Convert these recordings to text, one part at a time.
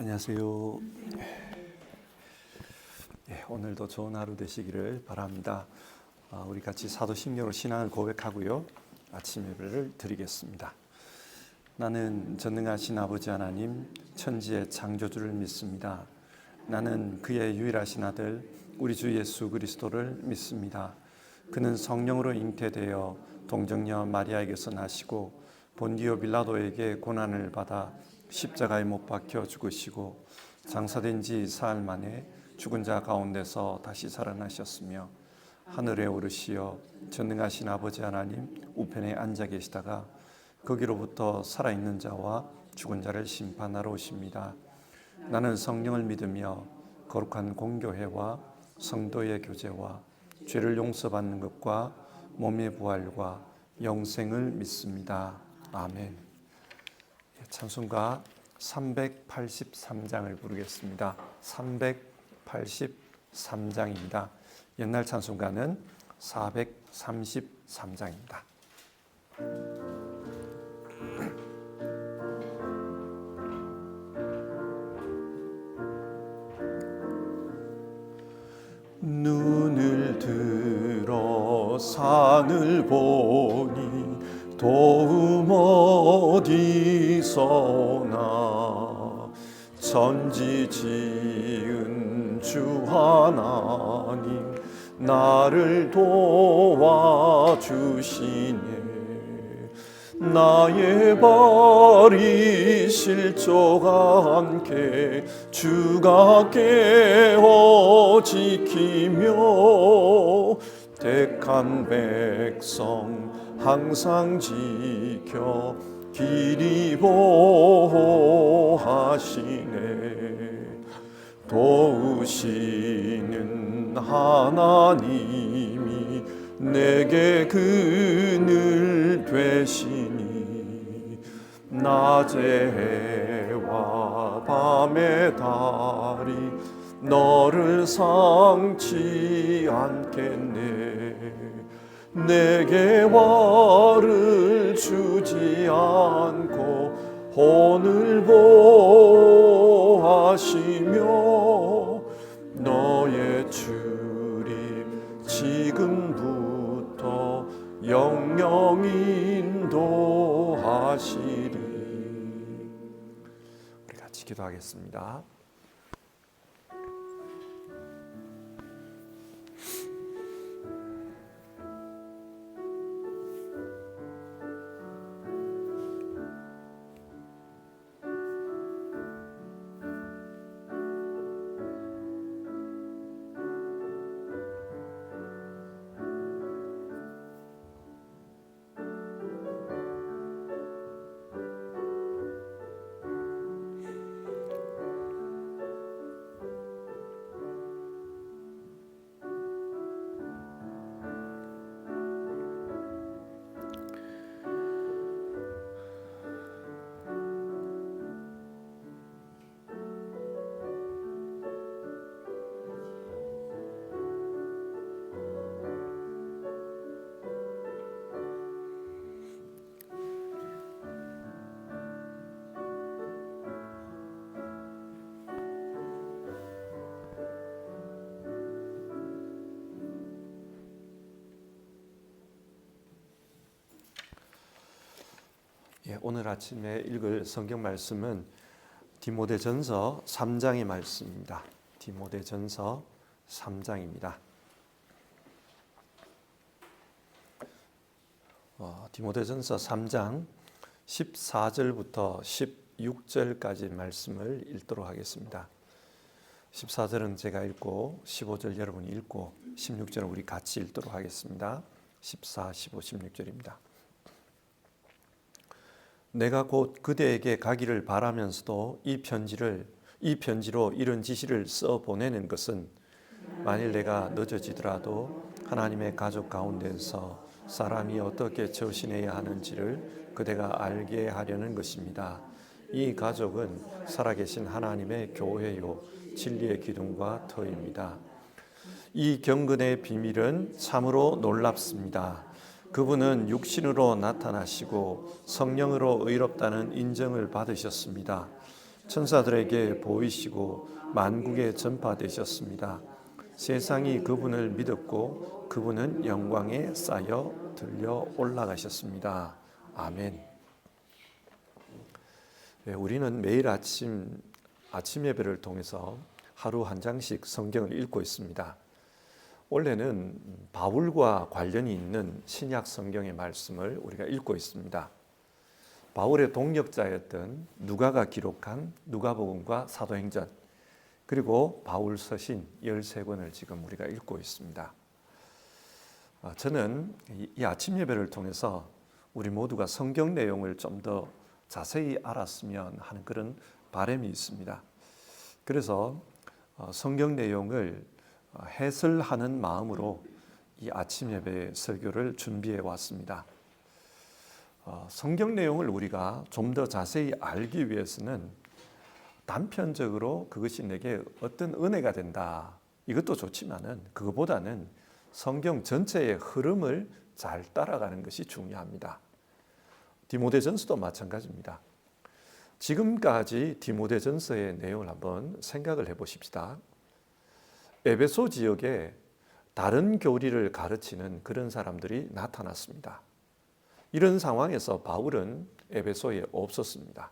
안녕하세요. 오늘도 좋은 하루 되시기를 바랍니다. 우리 같이 사도신경으로 신앙을 고백하고요. 아침 예배를 드리겠습니다. 나는 전능하신 아버지 하나님, 천지의 창조주를 믿습니다. 나는 그의 유일하신 아들, 우리 주 예수 그리스도를 믿습니다. 그는 성령으로 잉태되어 동정녀 마리아에게서 나시고 본디오 빌라도에게 고난을 받아 십자가에 못 박혀 죽으시고 장사된 지 사흘 만에 죽은 자 가운데서 다시 살아나셨으며 하늘에 오르시어 전능하신 아버지 하나님 우편에 앉아 계시다가 거기로부터 살아있는 자와 죽은 자를 심판하러 오십니다. 나는 성령을 믿으며 거룩한 공교회와 성도의 교제와 죄를 용서받는 것과 몸의 부활과 영생을 믿습니다. 아멘. 찬송가 383장을 부르겠습니다. 383장입니다. 옛날 찬송가는 433장입니다. 눈을 들어 산을 보니 도움 어디서나 천지 지은 주 하나님 나를 도와주시네. 나의 발이 실족하 않게 주가 깨어 지키며 택한 백성 항상 지켜 길이 보호하시네. 도우시는 하나님이 내게 그늘 되시니 낮의 해와 밤의 달이 너를 상치 않겠네. 내게 화를 주지 않고 혼을 보하시며 너의 주님 지금부터 영영 인도하시리. 우리 같이 기도하겠습니다. 오늘 아침에 읽을 성경 말씀은 디모데전서 3장의 말씀입니다. 디모데전서 3장입니다. 디모데전서 3장 14절부터 16절까지 말씀을 읽도록 하겠습니다. 14절은 제가 읽고 15절 여러분이 읽고 16절은 우리 같이 읽도록 하겠습니다. 14, 15, 16절입니다. 내가 곧 그대에게 가기를 바라면서도 이 편지로 이런 지시를 써 보내는 것은 만일 내가 늦어지더라도 하나님의 가족 가운데서 사람이 어떻게 처신해야 하는지를 그대가 알게 하려는 것입니다. 이 가족은 살아계신 하나님의 교회요 진리의 기둥과 터입니다. 이 경건의 비밀은 참으로 놀랍습니다. 그분은 육신으로 나타나시고 성령으로 의롭다는 인정을 받으셨습니다. 천사들에게 보이시고 만국에 전파되셨습니다. 세상이 그분을 믿었고 그분은 영광에 쌓여 들려 올라가셨습니다. 아멘. 우리는 매일 아침 예배를 통해서 하루 한 장씩 성경을 읽고 있습니다. 원래는 바울과 관련이 있는 신약 성경의 말씀을 우리가 읽고 있습니다. 바울의 동역자였던 누가가 기록한 누가복음과 사도행전, 그리고 바울 서신 13권을 지금 우리가 읽고 있습니다. 저는 이 아침 예배를 통해서 우리 모두가 성경 내용을 좀 더 자세히 알았으면 하는 그런 바람이 있습니다. 그래서 성경 내용을 해설하는 마음으로 이 아침 예배 설교를 준비해 왔습니다. 성경 내용을 우리가 좀 더 자세히 알기 위해서는 단편적으로 그것이 내게 어떤 은혜가 된다, 이것도 좋지만은 그것보다는 성경 전체의 흐름을 잘 따라가는 것이 중요합니다. 디모데전서도 마찬가지입니다. 지금까지 디모데전서의 내용을 한번 생각을 해보십시다. 에베소 지역에 다른 교리를 가르치는 그런 사람들이 나타났습니다. 이런 상황에서 바울은 에베소에 없었습니다.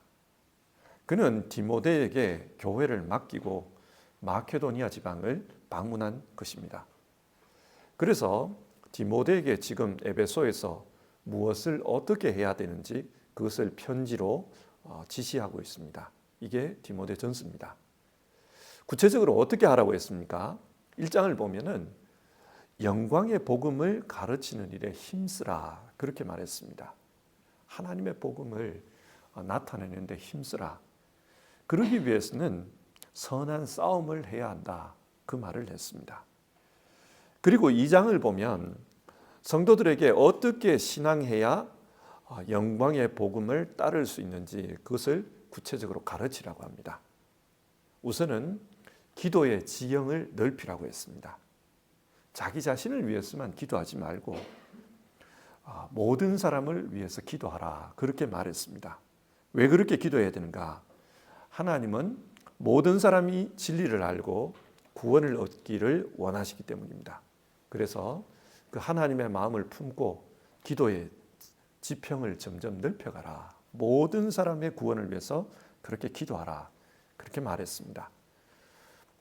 그는 디모데에게 교회를 맡기고 마케도니아 지방을 방문한 것입니다. 그래서 디모데에게 지금 에베소에서 무엇을 어떻게 해야 되는지 그것을 편지로 지시하고 있습니다. 이게 디모데전서입니다. 구체적으로 어떻게 하라고 했습니까? 1장을 보면은 영광의 복음을 가르치는 일에 힘쓰라, 그렇게 말했습니다. 하나님의 복음을 나타내는 데 힘쓰라. 그러기 위해서는 선한 싸움을 해야 한다, 그 말을 했습니다. 그리고 2장을 보면 성도들에게 어떻게 신앙해야 영광의 복음을 따를 수 있는지 그것을 구체적으로 가르치라고 합니다. 우선은 기도의 지형을 넓히라고 했습니다. 자기 자신을 위해서만 기도하지 말고 모든 사람을 위해서 기도하라, 그렇게 말했습니다. 왜 그렇게 기도해야 되는가? 하나님은 모든 사람이 진리를 알고 구원을 얻기를 원하시기 때문입니다. 그래서 그 하나님의 마음을 품고 기도의 지평을 점점 넓혀가라. 모든 사람의 구원을 위해서 그렇게 기도하라, 그렇게 말했습니다.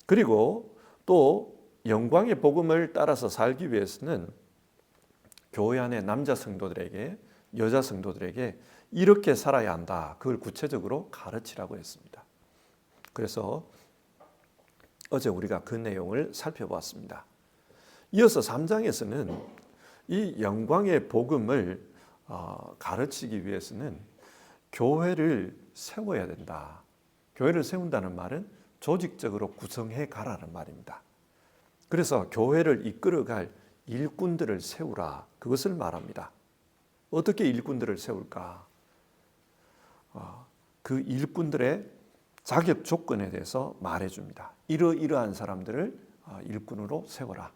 그리고 또 영광의 복음을 따라서 살기 위해서는 교회 안의 남자 성도들에게, 여자 성도들에게 이렇게 살아야 한다, 그걸 구체적으로 가르치라고 했습니다. 그래서 어제 우리가 그 내용을 살펴보았습니다. 이어서 3장에서는 이 영광의 복음을 가르치기 위해서는 교회를 세워야 된다. 교회를 세운다는 말은 조직적으로 구성해 가라는 말입니다. 그래서 교회를 이끌어갈 일꾼들을 세우라, 그것을 말합니다. 어떻게 일꾼들을 세울까? 그 일꾼들의 자격 조건에 대해서 말해줍니다. 이러이러한 사람들을 일꾼으로 세워라.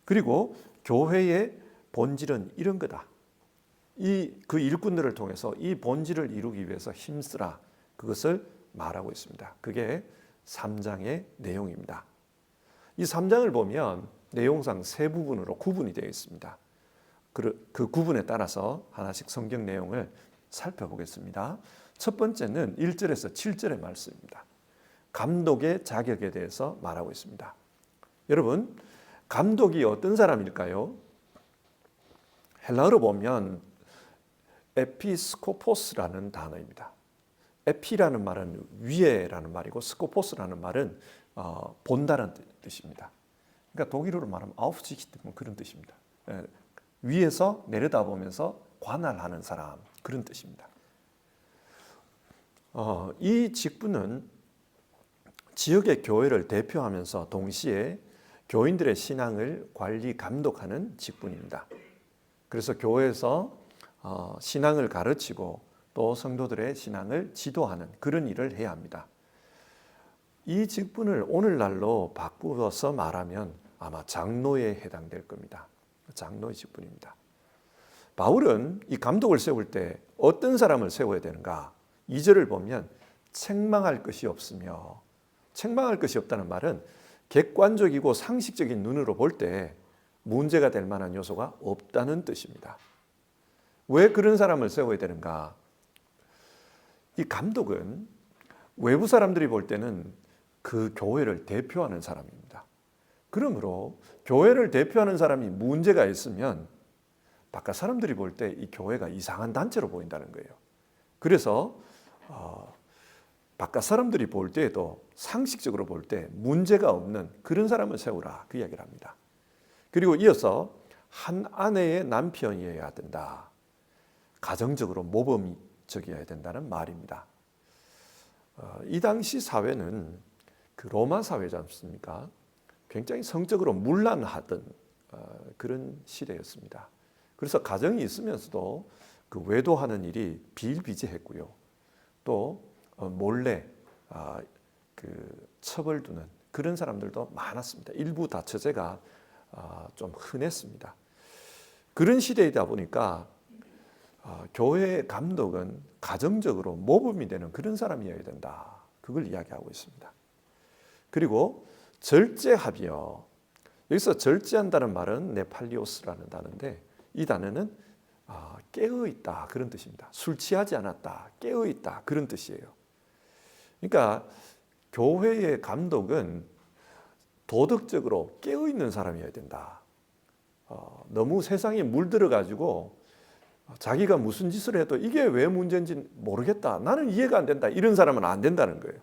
그리고 교회의 본질은 이런 거다. 그 일꾼들을 통해서 이 본질을 이루기 위해서 힘쓰라, 그것을 말하고 있습니다. 그게 3장의 내용입니다. 이 3장을 보면 내용상 세 부분으로 구분이 되어 있습니다. 그 구분에 따라서 하나씩 성경 내용을 살펴보겠습니다. 첫 번째는 1절에서 7절의 말씀입니다. 감독의 자격에 대해서 말하고 있습니다. 여러분, 감독이 어떤 사람일까요? 헬라어로 보면 에피스코포스라는 단어입니다. 에피라는 말은 위에라는 말이고 스코포스라는 말은 본다는 뜻입니다. 그러니까 독일어로 말하면 아우프시히트, 그런 뜻입니다. 위에서 내려다보면서 관할하는 사람, 그런 뜻입니다. 이 직분은 지역의 교회를 대표하면서 동시에 교인들의 신앙을 관리 감독하는 직분입니다. 그래서 교회에서 신앙을 가르치고 또 성도들의 신앙을 지도하는 그런 일을 해야 합니다. 이 직분을 오늘날로 바꾸어서 말하면 아마 장로에 해당될 겁니다. 장로의 직분입니다. 바울은 이 감독을 세울 때 어떤 사람을 세워야 되는가? 2절을 보면 책망할 것이 없으며, 책망할 것이 없다는 말은 객관적이고 상식적인 눈으로 볼 때 문제가 될 만한 요소가 없다는 뜻입니다. 왜 그런 사람을 세워야 되는가? 이 감독은 외부 사람들이 볼 때는 그 교회를 대표하는 사람입니다. 그러므로 교회를 대표하는 사람이 문제가 있으면 바깥 사람들이 볼 때 이 교회가 이상한 단체로 보인다는 거예요. 그래서 바깥 사람들이 볼 때에도 상식적으로 볼 때 문제가 없는 그런 사람을 세우라, 그 이야기를 합니다. 그리고 이어서 한 아내의 남편이어야 된다. 가정적으로 모범적이어야 된다는 말입니다. 이 당시 사회는 그 로마 사회지 않습니까? 굉장히 성적으로 문란하던 그런 시대였습니다. 그래서 가정이 있으면서도 그 외도하는 일이 비일비재했고요. 또 몰래 그 첩을 두는 그런 사람들도 많았습니다. 일부 다처제가 좀 흔했습니다. 그런 시대이다 보니까 교회의 감독은 가정적으로 모범이 되는 그런 사람이어야 된다. 그걸 이야기하고 있습니다. 그리고 절제하며, 여기서 절제한다는 말은 네팔리오스라는 단어인데 이 단어는 깨어있다 그런 뜻입니다. 술 취하지 않았다, 깨어있다 그런 뜻이에요. 그러니까 교회의 감독은 도덕적으로 깨어있는 사람이어야 된다. 너무 세상에 물들어가지고 자기가 무슨 짓을 해도 이게 왜 문제인지 모르겠다, 나는 이해가 안 된다, 이런 사람은 안 된다는 거예요.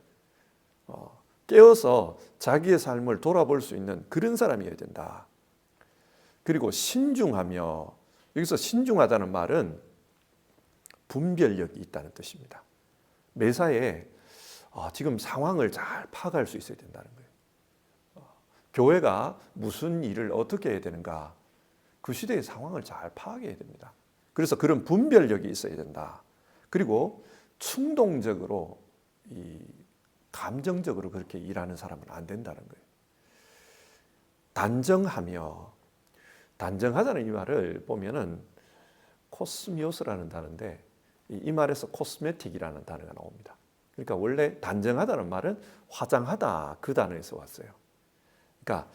깨어서 자기의 삶을 돌아볼 수 있는 그런 사람이어야 된다. 그리고 신중하며, 여기서 신중하다는 말은 분별력이 있다는 뜻입니다. 매사에 지금 상황을 잘 파악할 수 있어야 된다는 거예요. 교회가 무슨 일을 어떻게 해야 되는가, 그 시대의 상황을 잘 파악해야 됩니다. 그래서 그런 분별력이 있어야 된다. 그리고 충동적으로 감정적으로 그렇게 일하는 사람은 안 된다는 거예요. 단정하며, 단정하다는 이 말을 보면은 코스미오스라는 단어인데 이 말에서 코스메틱이라는 단어가 나옵니다. 그러니까 원래 단정하다는 말은 화장하다 그 단어에서 왔어요. 그러니까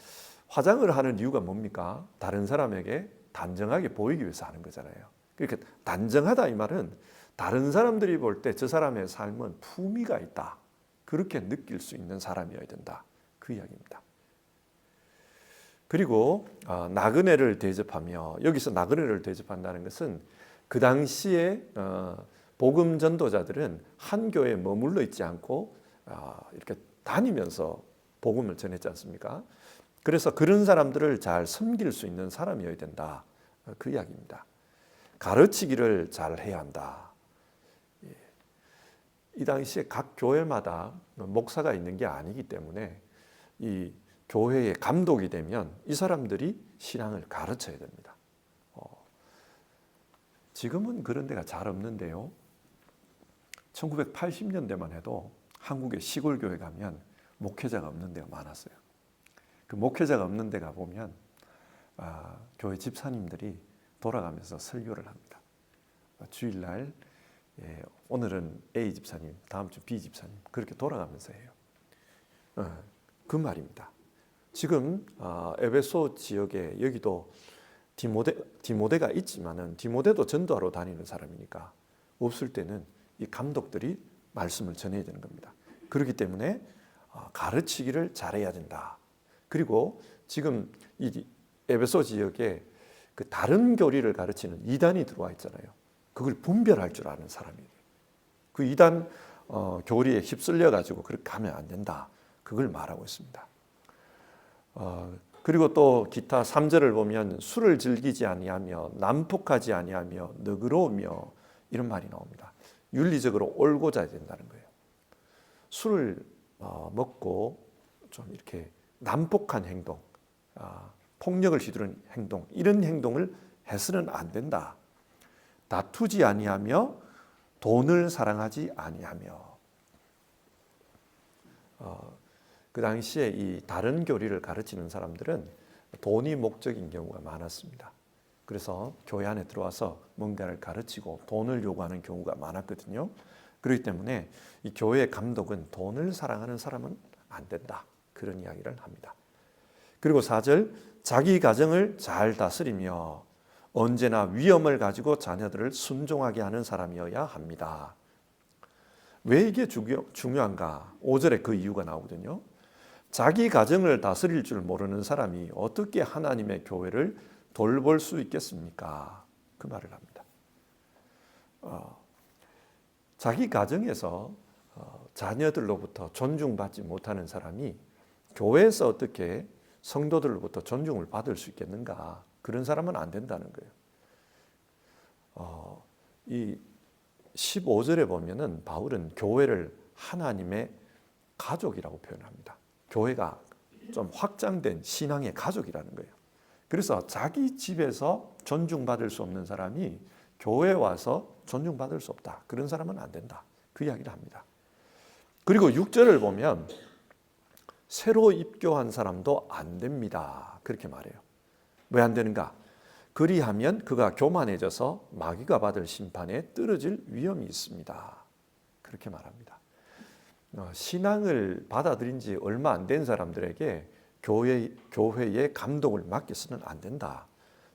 화장을 하는 이유가 뭡니까? 다른 사람에게 단정하게 보이기 위해서 하는 거잖아요. 그러니까 단정하다 이 말은 다른 사람들이 볼 때 저 사람의 삶은 품위가 있다, 그렇게 느낄 수 있는 사람이어야 된다, 그 이야기입니다. 그리고 나그네를 대접하며, 여기서 나그네를 대접한다는 것은 그 당시에 복음 전도자들은 한 교회에 머물러 있지 않고 이렇게 다니면서 복음을 전했지 않습니까? 그래서 그런 사람들을 잘 섬길 수 있는 사람이어야 된다, 그 이야기입니다. 가르치기를 잘 해야 한다. 이 당시에 각 교회마다 목사가 있는 게 아니기 때문에 이 교회의 감독이 되면 이 사람들이 신앙을 가르쳐야 됩니다. 지금은 그런 데가 잘 없는데요. 1980년대만 해도 한국의 시골 교회 가면 목회자가 없는 데가 많았어요. 그 목회자가 없는 데 가보면 교회 집사님들이 돌아가면서 설교를 합니다. 주일날 오늘은 A 집사님, 다음 주 B 집사님, 그렇게 돌아가면서 해요. 그 말입니다. 지금 에베소 지역에 여기도 디모데가 있지만은 디모데도 전도하러 다니는 사람이니까 없을 때는 이 감독들이 말씀을 전해야 되는 겁니다. 그렇기 때문에 가르치기를 잘해야 된다. 그리고 지금 이 에베소 지역에 그 다른 교리를 가르치는 이단이 들어와 있잖아요. 그걸 분별할 줄 아는 사람이에요. 그 이단 교리에 휩쓸려 가지고 그렇게 가면 안 된다, 그걸 말하고 있습니다. 그리고 또 기타 3절을 보면 술을 즐기지 아니하며 난폭하지 아니하며 너그러우며 이런 말이 나옵니다. 윤리적으로 옳고자 된다는 거예요. 술을 먹고 좀 이렇게 난폭한 행동, 폭력을 휘두르는 행동, 이런 행동을 해서는 안 된다. 다투지 아니하며 돈을 사랑하지 아니하며. 그 당시에 이 다른 교리를 가르치는 사람들은 돈이 목적인 경우가 많았습니다. 그래서 교회 안에 들어와서 뭔가를 가르치고 돈을 요구하는 경우가 많았거든요. 그렇기 때문에 이 교회의 감독은 돈을 사랑하는 사람은 안 된다. 그런 이야기를 합니다. 그리고 4절, 자기 가정을 잘 다스리며 언제나 위엄을 가지고 자녀들을 순종하게 하는 사람이어야 합니다. 왜 이게 중요한가? 5절에 그 이유가 나오거든요. 자기 가정을 다스릴 줄 모르는 사람이 어떻게 하나님의 교회를 돌볼 수 있겠습니까? 그 말을 합니다. 자기 가정에서 자녀들로부터 존중받지 못하는 사람이 교회에서 어떻게 성도들로부터 존중을 받을 수 있겠는가? 그런 사람은 안 된다는 거예요. 이 15절에 보면은 바울은 교회를 하나님의 가족이라고 표현합니다. 교회가 좀 확장된 신앙의 가족이라는 거예요. 그래서 자기 집에서 존중받을 수 없는 사람이 교회에 와서 존중받을 수 없다. 그런 사람은 안 된다. 그 이야기를 합니다. 그리고 6절을 보면 새로 입교한 사람도 안 됩니다. 그렇게 말해요. 왜 안 되는가? 그리하면 그가 교만해져서 마귀가 받을 심판에 떨어질 위험이 있습니다. 그렇게 말합니다. 신앙을 받아들인 지 얼마 안 된 사람들에게 교회의 감독을 맡겨서는 안 된다.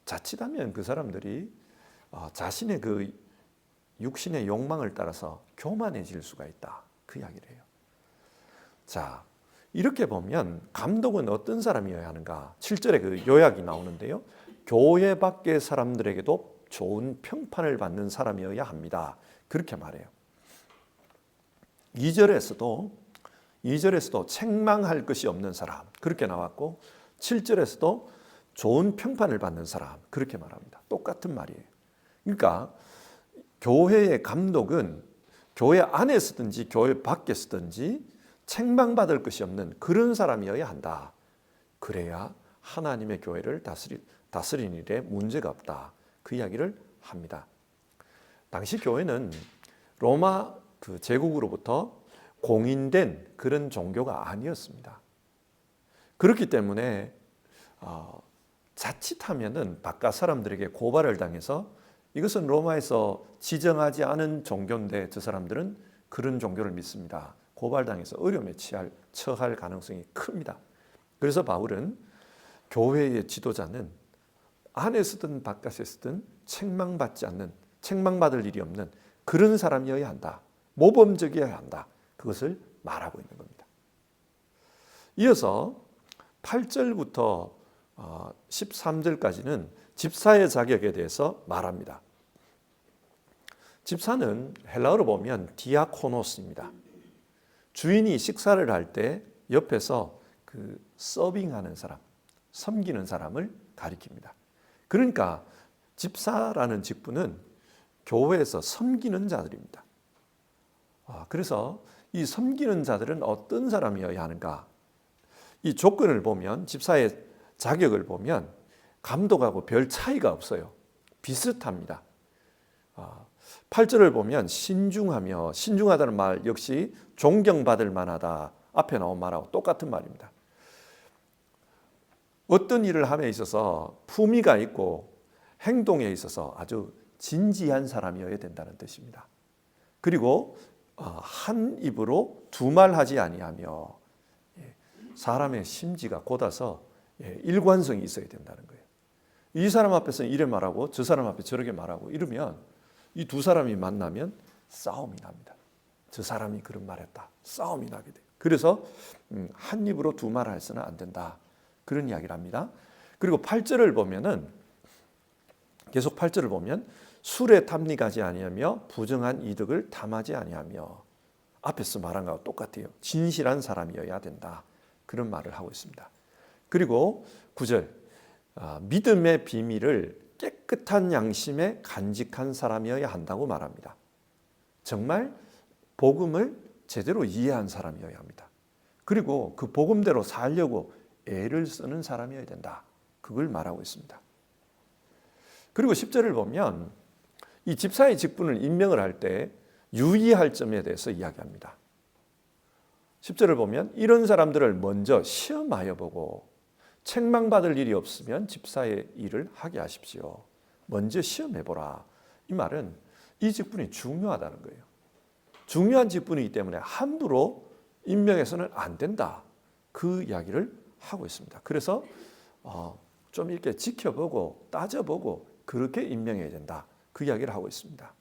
자칫하면 그 사람들이 자신의 그 육신의 욕망을 따라서 교만해질 수가 있다. 그 이야기를 해요. 자, 이렇게 보면 감독은 어떤 사람이어야 하는가? 7절에 그 요약이 나오는데요. 교회 밖의 사람들에게도 좋은 평판을 받는 사람이어야 합니다. 그렇게 말해요. 2절에서도 책망할 것이 없는 사람 그렇게 나왔고 7절에서도 좋은 평판을 받는 사람 그렇게 말합니다. 똑같은 말이에요. 그러니까 교회의 감독은 교회 안에 서든지 교회 밖에 서든지 책망받을 것이 없는 그런 사람이어야 한다. 그래야 하나님의 교회를 다스리는 일에 문제가 없다. 그 이야기를 합니다. 당시 교회는 로마 그 제국으로부터 공인된 그런 종교가 아니었습니다. 그렇기 때문에 자칫하면은 바깥 사람들에게 고발을 당해서 이것은 로마에서 지정하지 않은 종교인데 저 사람들은 그런 종교를 믿습니다. 고발당해서 어려움에 처할 가능성이 큽니다. 그래서 바울은 교회의 지도자는 안에서든 바깥에서든 책망받을 일이 없는 그런 사람이어야 한다. 모범적이어야 한다. 그것을 말하고 있는 겁니다. 이어서 8절부터 13절까지는 집사의 자격에 대해서 말합니다. 집사는 헬라어로 보면 디아코노스입니다. 주인이 식사를 할 때 옆에서 그 서빙하는 사람, 섬기는 사람을 가리킵니다. 그러니까 집사라는 직분은 교회에서 섬기는 자들입니다. 그래서 이 섬기는 자들은 어떤 사람이어야 하는가? 이 조건을 보면 집사의 자격을 보면 감독하고 별 차이가 없어요. 비슷합니다. 8절을 보면 신중하다는 말 역시 존경받을 만하다. 앞에 나온 말하고 똑같은 말입니다. 어떤 일을 함에 있어서 품위가 있고 행동에 있어서 아주 진지한 사람이어야 된다는 뜻입니다. 그리고 한 입으로 두 말 하지 아니하며 사람의 심지가 곧아서 일관성이 있어야 된다는 거예요. 이 사람 앞에서는 이래 말하고 저 사람 앞에 저렇게 말하고 이러면 이 두 사람이 만나면 싸움이 납니다. 저 사람이 그런 말했다. 싸움이 나게 돼요. 그래서 한 입으로 두 말 해서는 안 된다. 그런 이야기를 합니다. 그리고 8절을 보면은 계속 8절을 보면 술에 탐닉하지 아니하며 부정한 이득을 탐하지 아니하며 앞에서 말한 것과 똑같아요. 진실한 사람이어야 된다. 그런 말을 하고 있습니다. 그리고 9절 믿음의 비밀을 깨끗한 양심에 간직한 사람이어야 한다고 말합니다. 정말 복음을 제대로 이해한 사람이어야 합니다. 그리고 그 복음대로 살려고 애를 쓰는 사람이어야 된다. 그걸 말하고 있습니다. 그리고 10절을 보면 이 집사의 직분을 임명을 할 때 유의할 점에 대해서 이야기합니다. 10절을 보면 이런 사람들을 먼저 시험하여 보고 책망받을 일이 없으면 집사의 일을 하게 하십시오. 먼저 시험해보라. 이 말은 이 직분이 중요하다는 거예요. 중요한 직분이기 때문에 함부로 임명해서는 안 된다. 그 이야기를 하고 있습니다. 그래서 좀 이렇게 지켜보고 따져보고 그렇게 임명해야 된다. 그 이야기를 하고 있습니다.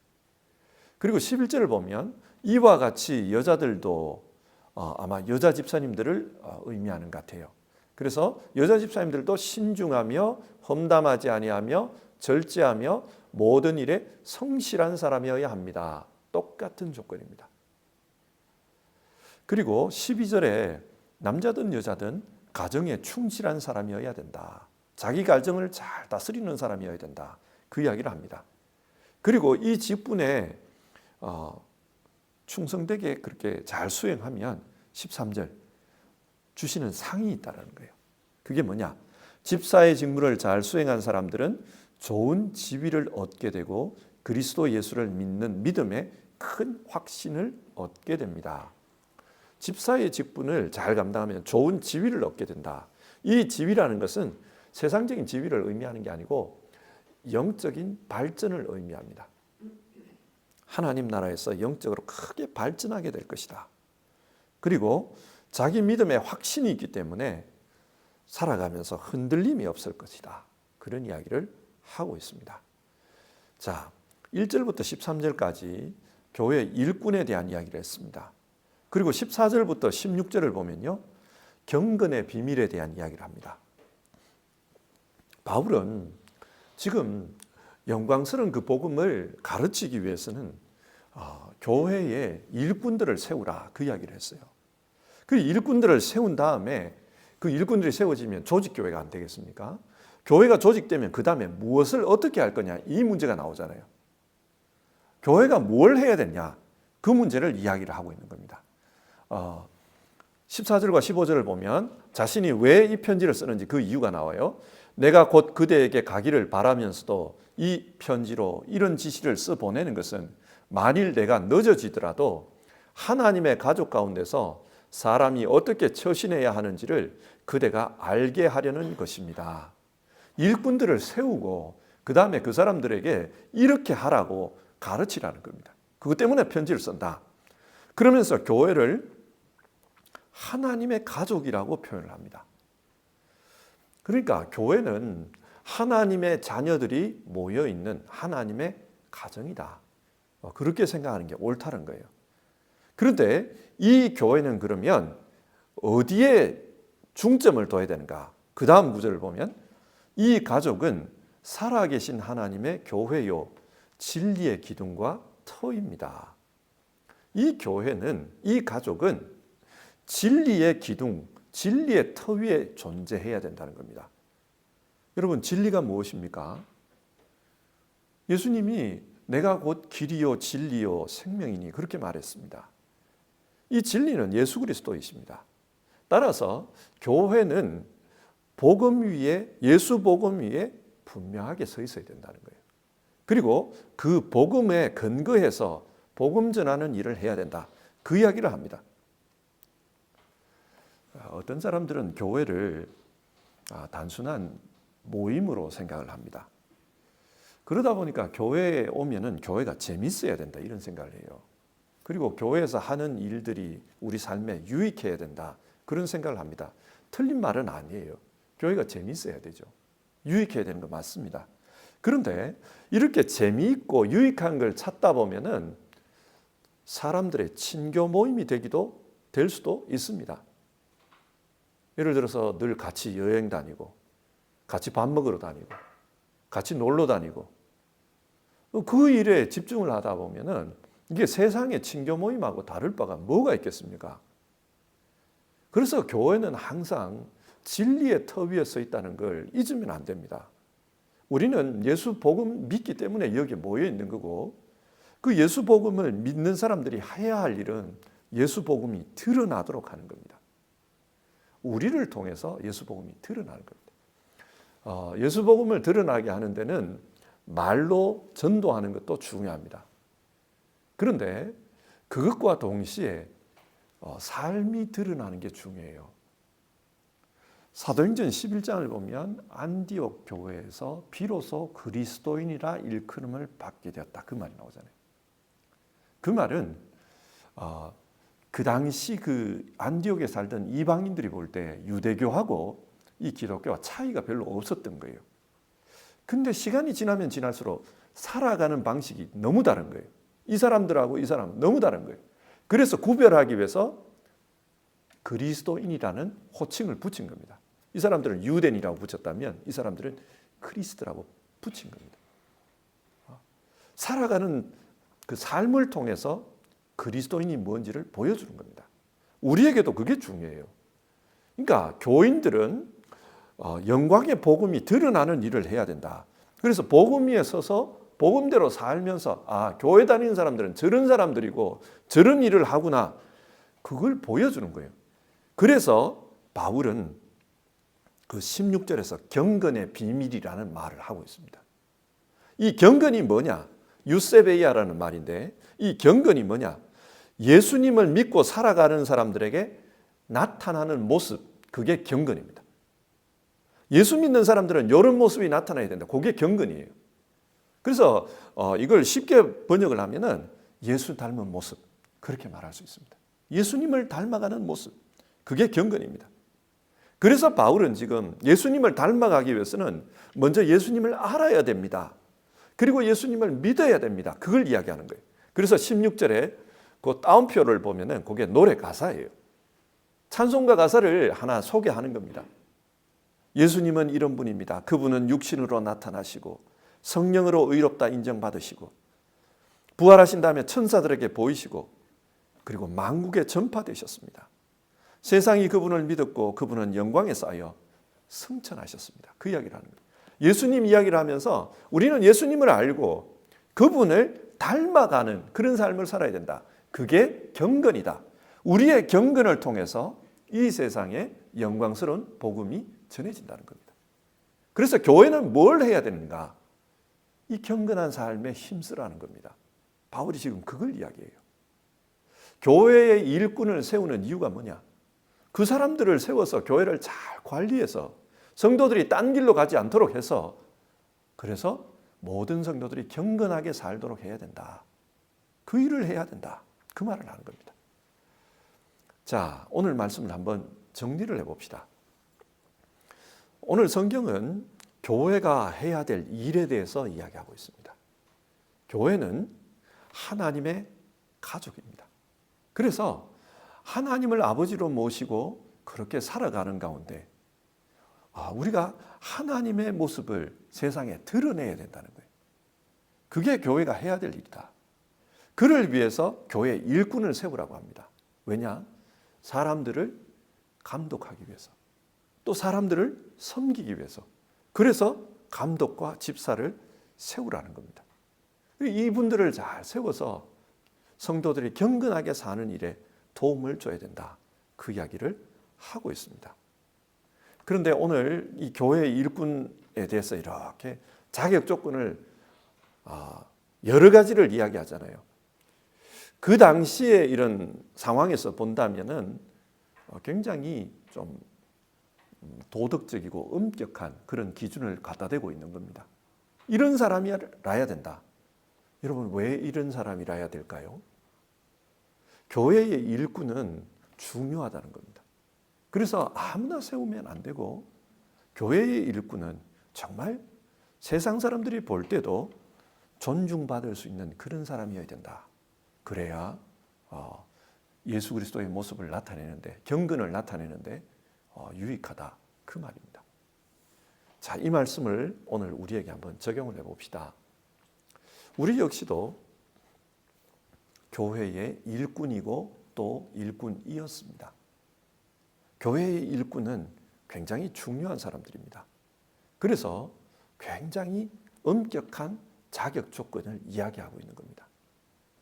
그리고 11절을 보면 이와 같이 여자들도 아마 여자 집사님들을 의미하는 것 같아요. 그래서 여자 집사님들도 신중하며 험담하지 아니하며 절제하며 모든 일에 성실한 사람이어야 합니다. 똑같은 조건입니다. 그리고 12절에 남자든 여자든 가정에 충실한 사람이어야 된다. 자기 가정을 잘 다스리는 사람이어야 된다. 그 이야기를 합니다. 그리고 이 직분에 충성되게 그렇게 잘 수행하면 13절 주시는 상이 있다는 거예요. 그게 뭐냐? 집사의 직무를 잘 수행한 사람들은 좋은 지위를 얻게 되고 그리스도 예수를 믿는 믿음에 큰 확신을 얻게 됩니다. 집사의 직분을 잘 감당하면 좋은 지위를 얻게 된다. 이 지위라는 것은 세상적인 지위를 의미하는 게 아니고 영적인 발전을 의미합니다. 하나님 나라에서 영적으로 크게 발전하게 될 것이다. 그리고 자기 믿음에 확신이 있기 때문에 살아가면서 흔들림이 없을 것이다. 그런 이야기를 하고 있습니다. 자, 1절부터 13절까지 교회 일꾼에 대한 이야기를 했습니다. 그리고 14절부터 16절을 보면요, 경건의 비밀에 대한 이야기를 합니다. 바울은 지금 영광스러운 그 복음을 가르치기 위해서는 교회에 일꾼들을 세우라 그 이야기를 했어요. 그 일꾼들을 세운 다음에 그 일꾼들이 세워지면 조직교회가 안 되겠습니까? 교회가 조직되면 그 다음에 무엇을 어떻게 할 거냐 이 문제가 나오잖아요. 교회가 뭘 해야 되냐 그 문제를 이야기를 하고 있는 겁니다. 14절과 15절을 보면 자신이 왜 이 편지를 쓰는지 그 이유가 나와요. 내가 곧 그대에게 가기를 바라면서도 이 편지로 이런 지시를 써 보내는 것은 만일 내가 늦어지더라도 하나님의 가족 가운데서 사람이 어떻게 처신해야 하는지를 그대가 알게 하려는 것입니다. 일꾼들을 세우고 그 다음에 그 사람들에게 이렇게 하라고 가르치라는 겁니다. 그것 때문에 편지를 쓴다. 그러면서 교회를 하나님의 가족이라고 표현을 합니다. 그러니까 교회는 하나님의 자녀들이 모여있는 하나님의 가정이다. 그렇게 생각하는 게 옳다는 거예요. 그런데 이 교회는 그러면 어디에 중점을 둬야 되는가? 그 다음 구절을 보면 이 가족은 살아계신 하나님의 교회요 진리의 기둥과 터입니다. 이 교회는, 이 가족은 진리의 기둥, 진리의 터 위에 존재해야 된다는 겁니다. 여러분, 진리가 무엇입니까? 예수님이 내가 곧 길이요 진리요 생명이니 그렇게 말했습니다. 이 진리는 예수 그리스도이십니다. 따라서 교회는 복음 위에, 예수 복음 위에 분명하게 서 있어야 된다는 거예요. 그리고 그 복음에 근거해서 복음 전하는 일을 해야 된다. 그 이야기를 합니다. 어떤 사람들은 교회를 단순한 모임으로 생각을 합니다. 그러다 보니까 교회에 오면은 교회가 재밌어야 된다 이런 생각을 해요. 그리고 교회에서 하는 일들이 우리 삶에 유익해야 된다 그런 생각을 합니다. 틀린 말은 아니에요. 교회가 재밌어야 되죠. 유익해야 되는 거 맞습니다. 그런데 이렇게 재미있고 유익한 걸 찾다 보면은 사람들의 친교 모임이 될 수도 있습니다. 예를 들어서 늘 같이 여행 다니고 같이 밥 먹으러 다니고 같이 놀러 다니고 그 일에 집중을 하다 보면은 이게 세상의 친교 모임하고 다를 바가 뭐가 있겠습니까? 그래서 교회는 항상 진리의 터 위에 서 있다는 걸 잊으면 안 됩니다. 우리는 예수 복음 믿기 때문에 여기 모여 있는 거고 그 예수 복음을 믿는 사람들이 해야 할 일은 예수 복음이 드러나도록 하는 겁니다. 우리를 통해서 예수 복음이 드러나는 겁니다. 예수 복음을 드러나게 하는 데는 말로 전도하는 것도 중요합니다. 그런데 그것과 동시에 삶이 드러나는 게 중요해요. 사도행전 11장을 보면 안디옥 교회에서 비로소 그리스도인이라 일컬음을 받게 되었다. 그 말이 나오잖아요. 그 말은 그 당시 그 안디옥에 살던 이방인들이 볼 때 유대교하고 이 기독교와 차이가 별로 없었던 거예요. 근데 시간이 지나면 지날수록 살아가는 방식이 너무 다른 거예요. 이 사람들하고 이 사람 너무 다른 거예요. 그래서 구별하기 위해서 그리스도인이라는 호칭을 붙인 겁니다. 이 사람들은 유대인이라고 붙였다면 이 사람들은 크리스도라고 붙인 겁니다. 살아가는 그 삶을 통해서 그리스도인이 뭔지를 보여주는 겁니다. 우리에게도 그게 중요해요. 그러니까 교인들은 영광의 복음이 드러나는 일을 해야 된다. 그래서 복음 위에 서서 복음대로 살면서 교회 다니는 사람들은 저런 사람들이고 저런 일을 하구나. 그걸 보여주는 거예요. 그래서 바울은 그 16절에서 경건의 비밀이라는 말을 하고 있습니다. 이 경건이 뭐냐? 유세베이아라는 말인데 이 경건이 뭐냐? 예수님을 믿고 살아가는 사람들에게 나타나는 모습, 그게 경건입니다. 예수 믿는 사람들은 이런 모습이 나타나야 된다. 그게 경건이에요. 그래서 이걸 쉽게 번역을 하면은 예수 닮은 모습, 그렇게 말할 수 있습니다. 예수님을 닮아가는 모습, 그게 경건입니다. 그래서 바울은 지금 예수님을 닮아가기 위해서는 먼저 예수님을 알아야 됩니다. 그리고 예수님을 믿어야 됩니다. 그걸 이야기하는 거예요. 그래서 16절에 그 따옴표를 보면은 그게 노래 가사예요. 찬송가 가사를 하나 소개하는 겁니다. 예수님은 이런 분입니다. 그분은 육신으로 나타나시고 성령으로 의롭다 인정받으시고 부활하신 다음에 천사들에게 보이시고 그리고 만국에 전파되셨습니다. 세상이 그분을 믿었고 그분은 영광에 쌓여 승천하셨습니다. 그 이야기를 하는 거예요. 예수님 이야기를 하면서 우리는 예수님을 알고 그분을 닮아가는 그런 삶을 살아야 된다. 그게 경건이다. 우리의 경건을 통해서 이 세상에 영광스러운 복음이 전해진다는 겁니다. 그래서 교회는 뭘 해야 되는가? 이 경건한 삶에 힘쓰라는 겁니다. 바울이 지금 그걸 이야기해요. 교회의 일꾼을 세우는 이유가 뭐냐? 그 사람들을 세워서 교회를 잘 관리해서 성도들이 딴 길로 가지 않도록 해서 그래서 모든 성도들이 경건하게 살도록 해야 된다. 그 일을 해야 된다. 그 말을 하는 겁니다. 자, 오늘 말씀을 한번 정리를 해봅시다. 오늘 성경은 교회가 해야 될 일에 대해서 이야기하고 있습니다. 교회는 하나님의 가족입니다. 그래서 하나님을 아버지로 모시고 그렇게 살아가는 가운데 우리가 하나님의 모습을 세상에 드러내야 된다는 거예요. 그게 교회가 해야 될 일이다. 그를 위해서 교회 일꾼을 세우라고 합니다. 왜냐? 사람들을 감독하기 위해서, 또 사람들을 섬기기 위해서. 그래서 감독과 집사를 세우라는 겁니다. 이분들을 잘 세워서 성도들이 경건하게 사는 일에 도움을 줘야 된다. 그 이야기를 하고 있습니다. 그런데 오늘 이 교회 일꾼에 대해서 이렇게 자격 조건을 여러 가지를 이야기하잖아요. 그 당시에 이런 상황에서 본다면은 굉장히 좀 도덕적이고 엄격한 그런 기준을 갖다 대고 있는 겁니다. 이런 사람이라야 된다. 여러분, 왜 이런 사람이라야 될까요? 교회의 일꾼은 중요하다는 겁니다. 그래서 아무나 세우면 안 되고 교회의 일꾼은 정말 세상 사람들이 볼 때도 존중받을 수 있는 그런 사람이어야 된다. 그래야 예수 그리스도의 모습을 나타내는데, 경건을 나타내는데 유익하다. 그 말입니다. 자, 이 말씀을 오늘 우리에게 한번 적용을 해봅시다. 우리 역시도 교회의 일꾼이고 또 일꾼이었습니다. 교회의 일꾼은 굉장히 중요한 사람들입니다. 그래서 굉장히 엄격한 자격 조건을 이야기하고 있는 겁니다.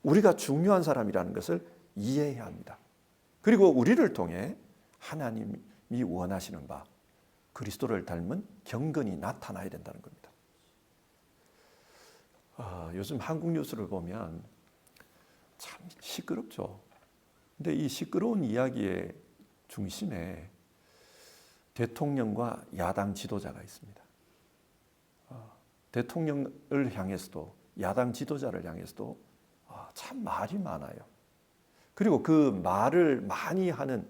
우리가 중요한 사람이라는 것을 이해해야 합니다. 그리고 우리를 통해 하나님이 원하시는 바, 그리스도를 닮은 경건이 나타나야 된다는 겁니다. 요즘 한국 뉴스를 보면 참 시끄럽죠. 근데 이 시끄러운 이야기의 중심에 대통령과 야당 지도자가 있습니다. 대통령을 향해서도 야당 지도자를 향해서도 참 말이 많아요. 그리고 그 말을 많이 하는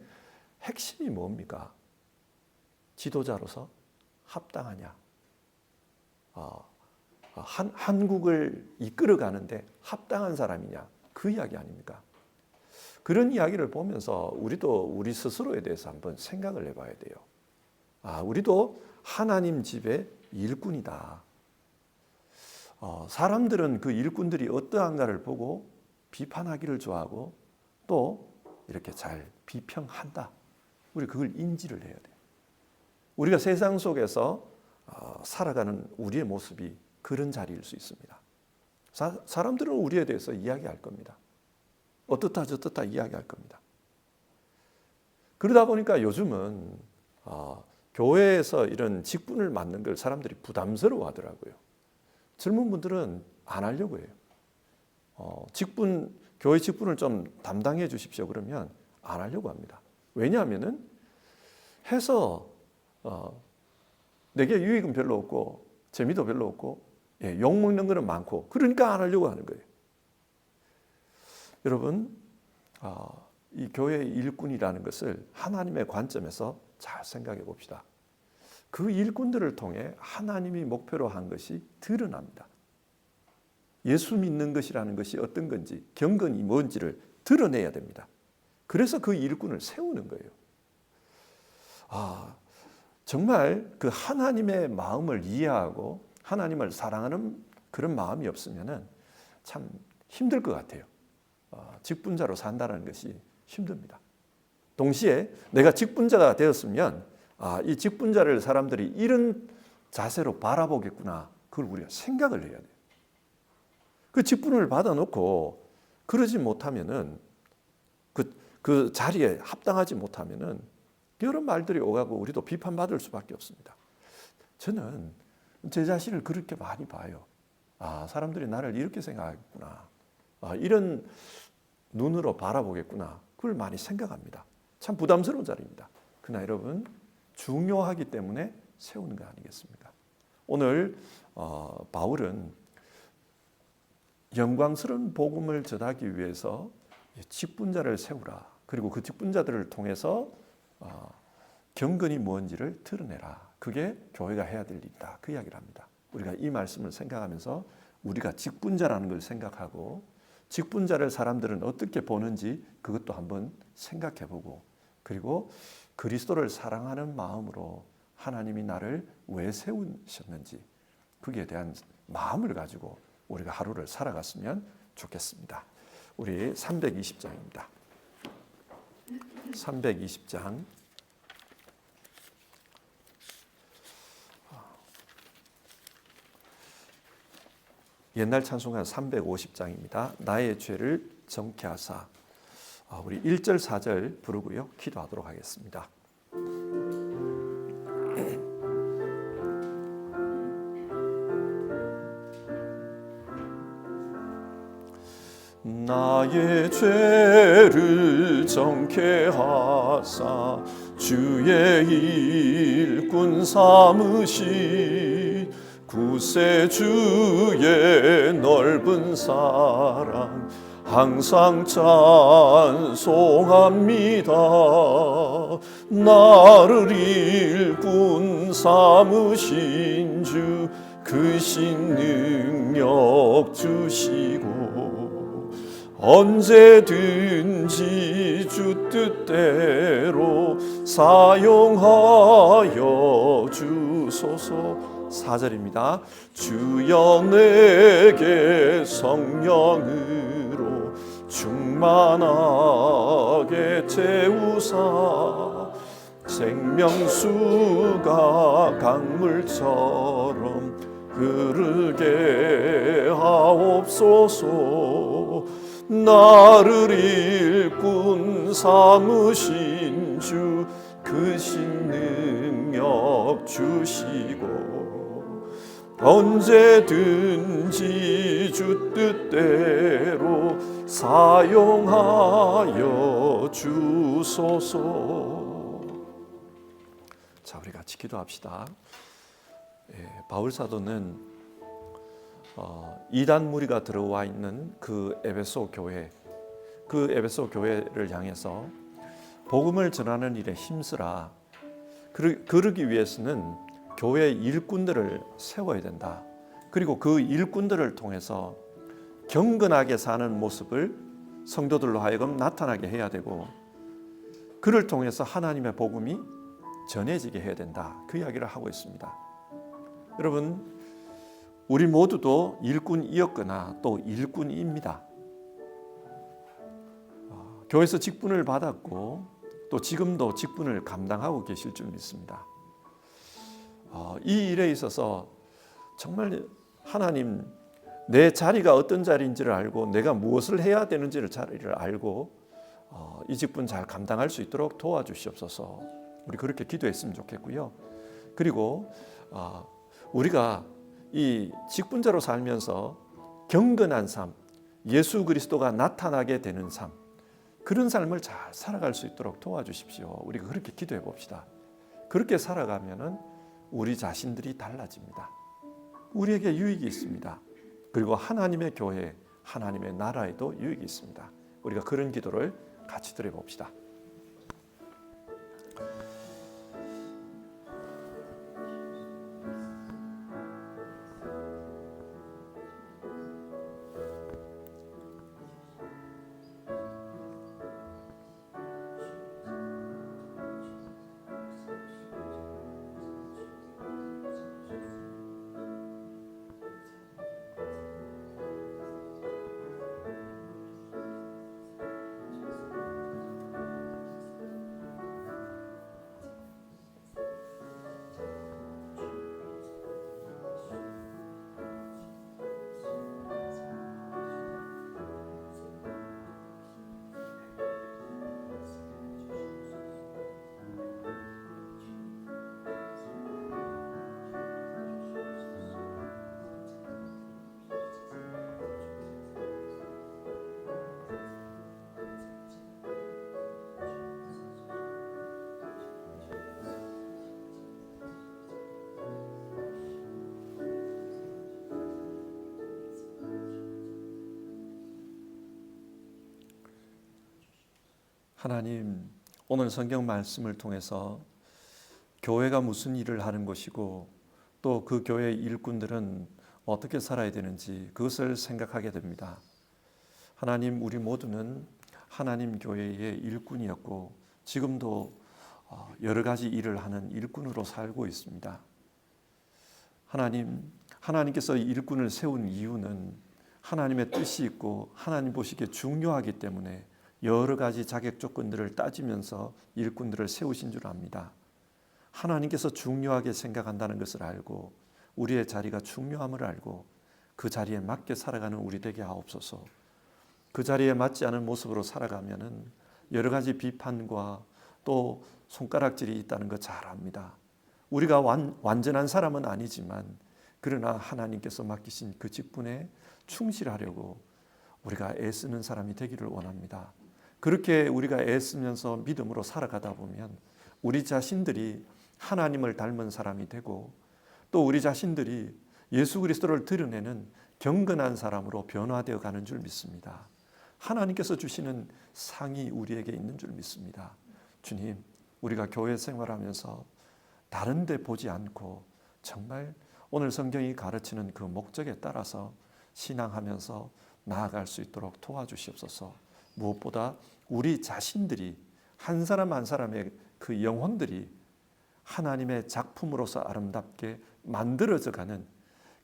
핵심이 뭡니까? 지도자로서 합당하냐? 한국을 이끌어가는데 합당한 사람이냐? 그 이야기 아닙니까? 그런 이야기를 보면서 우리도 우리 스스로에 대해서 한번 생각을 해봐야 돼요. 우리도 하나님 집의 일꾼이다. 사람들은 그 일꾼들이 어떠한가를 보고 비판하기를 좋아하고 또 이렇게 잘 비평한다. 우리 그걸 인지를 해야 돼요. 우리가 세상 속에서 살아가는 우리의 모습이 그런 자리일 수 있습니다. 사람들은 우리에 대해서 이야기할 겁니다. 어떻다 저떻다 이야기할 겁니다. 그러다 보니까 요즘은 교회에서 이런 직분을 맡는 걸 사람들이 부담스러워 하더라고요. 젊은 분들은 안 하려고 해요. 교회 직분을 좀 담당해 주십시오 그러면 안 하려고 합니다. 왜냐하면은 해서 내게 유익은 별로 없고 재미도 별로 없고 욕 먹는 거는 많고 그러니까 안 하려고 하는 거예요. 여러분, 이 교회의 일꾼이라는 것을 하나님의 관점에서 잘 생각해 봅시다. 그 일꾼들을 통해 하나님이 목표로 한 것이 드러납니다. 예수 믿는 것이라는 것이 어떤 건지, 경건이 뭔지를 드러내야 됩니다. 그래서 그 일꾼을 세우는 거예요. 정말 그 하나님의 마음을 이해하고 하나님을 사랑하는 그런 마음이 없으면 참 힘들 것 같아요. 직분자로 산다는 것이 힘듭니다. 동시에 내가 직분자가 되었으면 이 직분자를 사람들이 이런 자세로 바라보겠구나. 그걸 우리가 생각을 해야 돼요. 그 직분을 받아놓고 그러지 못하면은 그 자리에 합당하지 못하면은 여러 말들이 오가고 우리도 비판받을 수밖에 없습니다. 저는 제 자신을 그렇게 많이 봐요. 사람들이 나를 이렇게 생각하겠구나. 이런 눈으로 바라보겠구나. 그걸 많이 생각합니다. 참 부담스러운 자리입니다. 그러나 여러분 중요하기 때문에 세우는 거 아니겠습니까? 오늘 바울은 영광스러운 복음을 전하기 위해서 직분자를 세우라. 그리고 그 직분자들을 통해서 경건이 뭔지를 드러내라. 그게 교회가 해야 될 일이다. 그 이야기를 합니다. 우리가 이 말씀을 생각하면서 우리가 직분자라는 걸 생각하고 직분자를 사람들은 어떻게 보는지 그것도 한번 생각해보고 그리고 그리스도를 사랑하는 마음으로 하나님이 나를 왜 세우셨는지 거기에 대한 마음을 가지고 우리가 하루를 살아갔으면 좋겠습니다. 우리 320장입니다. 320장 옛날 찬송가 350장입니다. 나의 죄를 정케 하사. 우리 1절 4절 부르고요. 기도하도록 하겠습니다. 나의 죄를 정케 하사 주의 일꾼 삼으시 구세주의 넓은 사랑 항상 찬송합니다. 나를 일꾼 삼으신 주 크신 능력 주시고 언제든지 주 뜻대로 사용하여 주소서. 4절입니다. 주여 내게 성령으로 충만하게 채우사 생명수가 강물처럼 흐르게 하옵소서. 나를 일꾼 삼으신 주 크신 능력 주시고 언제든지 주 뜻대로 사용하여 주소서. 자, 우리 같이 기도합시다. 바울 사도는 이단 무리가 들어와 있는 그 에베소 교회 그 에베소 교회를 향해서 복음을 전하는 일에 힘쓰라. 그러기 위해서는 교회 일꾼들을 세워야 된다. 그리고 그 일꾼들을 통해서 경건하게 사는 모습을 성도들로 하여금 나타나게 해야 되고, 그를 통해서 하나님의 복음이 전해지게 해야 된다. 그 이야기를 하고 있습니다. 여러분, 우리 모두도 일꾼이었거나 또 일꾼입니다. 교회에서 직분을 받았고 또 지금도 직분을 감당하고 계실 줄 믿습니다. 이 일에 있어서 정말 하나님, 내 자리가 어떤 자리인지를 알고 내가 무엇을 해야 되는지를 자리를 알고 이 직분 잘 감당할 수 있도록 도와주시옵소서. 우리 그렇게 기도했으면 좋겠고요. 그리고 우리가 이 직분자로 살면서 경건한 삶, 예수 그리스도가 나타나게 되는 삶, 그런 삶을 잘 살아갈 수 있도록 도와주십시오. 우리가 그렇게 기도해 봅시다. 그렇게 살아가면은 우리 자신들이 달라집니다. 우리에게 유익이 있습니다. 그리고 하나님의 교회, 하나님의 나라에도 유익이 있습니다. 우리가 그런 기도를 같이 드려 봅시다. 하나님, 오늘 성경 말씀을 통해서 교회가 무슨 일을 하는 것이고 또 그 교회 일꾼들은 어떻게 살아야 되는지 그것을 생각하게 됩니다. 하나님, 우리 모두는 하나님 교회의 일꾼이었고 지금도 여러 가지 일을 하는 일꾼으로 살고 있습니다. 하나님, 하나님께서 일꾼을 세운 이유는 하나님의 뜻이 있고 하나님 보시기에 중요하기 때문에 여러 가지 자격 조건들을 따지면서 일꾼들을 세우신 줄 압니다. 하나님께서 중요하게 생각한다는 것을 알고 우리의 자리가 중요함을 알고 그 자리에 맞게 살아가는 우리 되게 하옵소서. 그 자리에 맞지 않은 모습으로 살아가면은 여러 가지 비판과 또 손가락질이 있다는 거 잘 압니다. 우리가 완전한 사람은 아니지만 그러나 하나님께서 맡기신 그 직분에 충실하려고 우리가 애쓰는 사람이 되기를 원합니다. 그렇게 우리가 애쓰면서 믿음으로 살아가다 보면 우리 자신들이 하나님을 닮은 사람이 되고 또 우리 자신들이 예수 그리스도를 드러내는 경건한 사람으로 변화되어 가는 줄 믿습니다. 하나님께서 주시는 상이 우리에게 있는 줄 믿습니다. 주님, 우리가 교회 생활하면서 다른 데 보지 않고 정말 오늘 성경이 가르치는 그 목적에 따라서 신앙하면서 나아갈 수 있도록 도와주시옵소서. 무엇보다 우리 자신들이 한 사람 한 사람의 그 영혼들이 하나님의 작품으로서 아름답게 만들어져 가는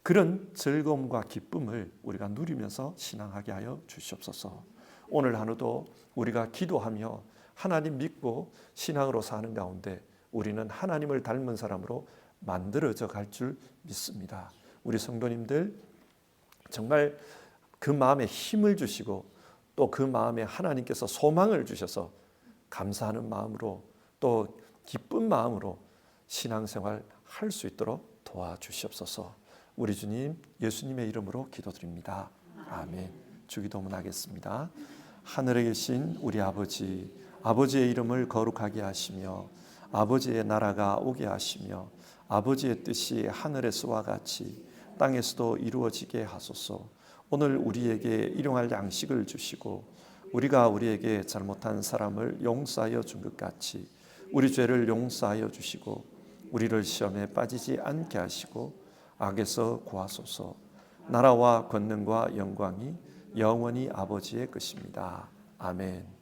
그런 즐거움과 기쁨을 우리가 누리면서 신앙하게 하여 주시옵소서. 오늘 하루도 우리가 기도하며 하나님 믿고 신앙으로 사는 가운데 우리는 하나님을 닮은 사람으로 만들어져 갈 줄 믿습니다. 우리 성도님들 정말 그 마음에 힘을 주시고 또 그 마음에 하나님께서 소망을 주셔서 감사하는 마음으로 또 기쁜 마음으로 신앙생활 할 수 있도록 도와주시옵소서. 우리 주님 예수님의 이름으로 기도드립니다. 아멘. 주기도문 하겠습니다. 하늘에 계신 우리 아버지, 아버지의 이름을 거룩하게 하시며 아버지의 나라가 오게 하시며 아버지의 뜻이 하늘에서와 같이 땅에서도 이루어지게 하소서. 오늘 우리에게 일용할 양식을 주시고 우리가 우리에게 잘못한 사람을 용서하여 준 것 같이 우리 죄를 용서하여 주시고 우리를 시험에 빠지지 않게 하시고 악에서 구하소서. 나라와 권능과 영광이 영원히 아버지의 것입니다. 아멘.